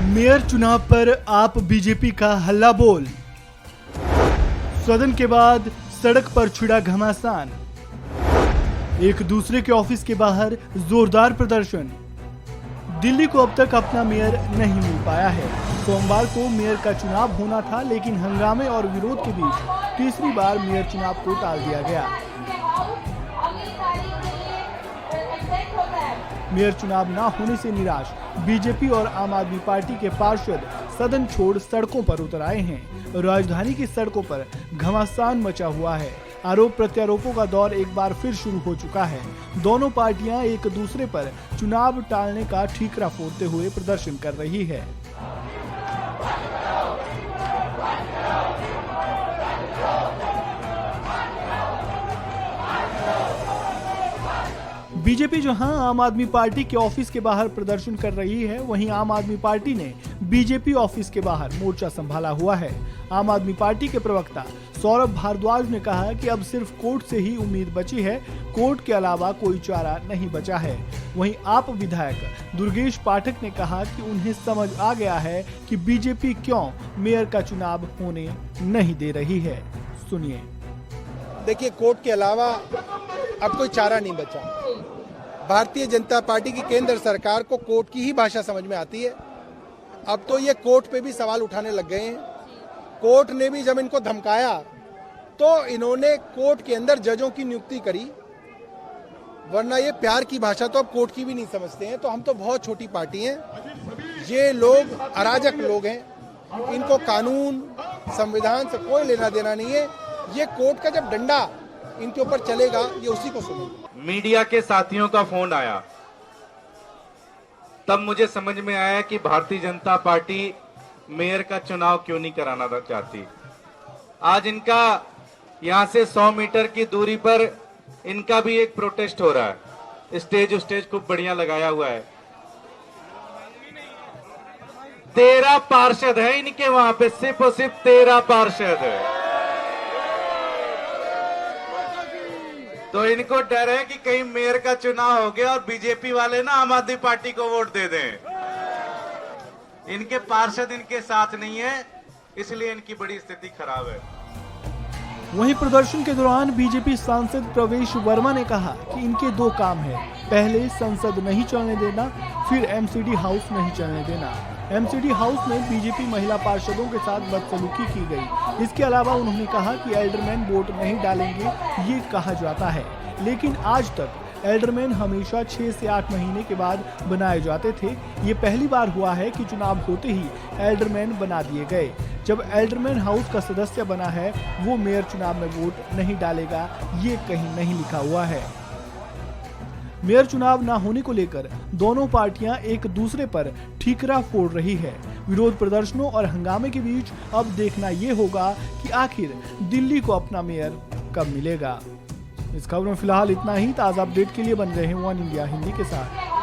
Mayor चुनाव पर आप बीजेपी का हल्ला बोल। सदन के बाद सड़क पर छिड़ा घमासान। एक दूसरे के ऑफिस के बाहर जोरदार प्रदर्शन। दिल्ली को अब तक अपना मेयर नहीं मिल पाया है। सोमवार को मेयर का चुनाव होना था, लेकिन हंगामे और विरोध के बीच तीसरी बार मेयर चुनाव को टाल दिया गया। मेयर चुनाव न होने से निराश बीजेपी और आम आदमी पार्टी के पार्षद सदन छोड़ सड़कों पर उतर आए हैं। राजधानी की सड़कों पर घमासान मचा हुआ है। आरोप प्रत्यारोपों का दौर एक बार फिर शुरू हो चुका है। दोनों पार्टियां एक दूसरे पर चुनाव टालने का ठीकरा फोड़ते हुए प्रदर्शन कर रही है। बीजेपी जहां आम आदमी पार्टी के ऑफिस के बाहर प्रदर्शन कर रही है, वहीं आम आदमी पार्टी ने बीजेपी ऑफिस के बाहर मोर्चा संभाला हुआ है। आम आदमी पार्टी के प्रवक्ता सौरभ भारद्वाज ने कहा कि अब सिर्फ कोर्ट से ही उम्मीद बची है, कोर्ट के अलावा कोई चारा नहीं बचा है। वहीं आप विधायक दुर्गेश पाठक ने कहा कि उन्हें समझ आ गया है कि बीजेपी क्यों मेयर का चुनाव होने नहीं दे रही है। सुनिए। देखिए, कोर्ट के अलावा अब कोई चारा नहीं बचा। भारतीय जनता पार्टी की केंद्र सरकार को कोर्ट की ही भाषा समझ में आती है। अब तो ये कोर्ट पे भी सवाल उठाने लग गए हैं। कोर्ट ने भी जब इनको धमकाया तो इन्होंने कोर्ट के अंदर जजों की नियुक्ति करी, वरना ये प्यार की भाषा तो अब कोर्ट की भी नहीं समझते हैं। तो हम तो बहुत छोटी पार्टी हैं। ये लोग अराजक लोग हैं, इनको कानून संविधान से कोई लेना देना नहीं है। ये कोर्ट का जब डंडा इनके ऊपर चलेगा, ये उसी को सुनेगा। मीडिया के साथियों का फोन आया, तब मुझे समझ में आया कि भारतीय जनता पार्टी मेयर का चुनाव क्यों नहीं कराना चाहती। आज इनका यहां से 100 मीटर की दूरी पर इनका भी एक प्रोटेस्ट हो रहा है। स्टेज खूब बढ़िया लगाया हुआ है। 13 पार्षद है इनके वहां पे, सिर्फ और सिर्फ 13 पार्षद है। तो इनको डर है कि कहीं मेयर का चुनाव हो गया और बीजेपी वाले ना आम आदमी पार्टी को वोट दे दें। इनके पार्षद इनके साथ नहीं है, इसलिए इनकी बड़ी स्थिति खराब है। वहीं प्रदर्शन के दौरान बीजेपी सांसद प्रवेश वर्मा ने कहा कि इनके दो काम है, पहले संसद नहीं चलने देना, फिर एमसीडी हाउस नहीं चलने देना। एमसीडी हाउस में बीजेपी महिला पार्षदों के साथ बदसलूकी की गई। इसके अलावा उन्होंने कहा कि एल्डरमैन वोट नहीं डालेंगे, ये कहा जाता है, लेकिन आज तक एल्डरमैन हमेशा 6 से 8 महीने के बाद बनाए जाते थे। ये पहली बार हुआ है कि चुनाव होते ही एल्डरमैन बना दिए गए। जब एल्डरमैन हाउस का सदस्य बना है, वो मेयर चुनाव में वोट नहीं डालेगा, ये कहीं नहीं लिखा हुआ है। मेयर चुनाव न होने को लेकर दोनों पार्टियां एक दूसरे पर ठीकरा फोड़ रही है। विरोध प्रदर्शनों और हंगामे के बीच अब देखना ये होगा कि आखिर दिल्ली को अपना मेयर कब मिलेगा। इस खबर में फिलहाल इतना ही। ताज़ा अपडेट के लिए बन रहे हैं वन इंडिया हिंदी के साथ।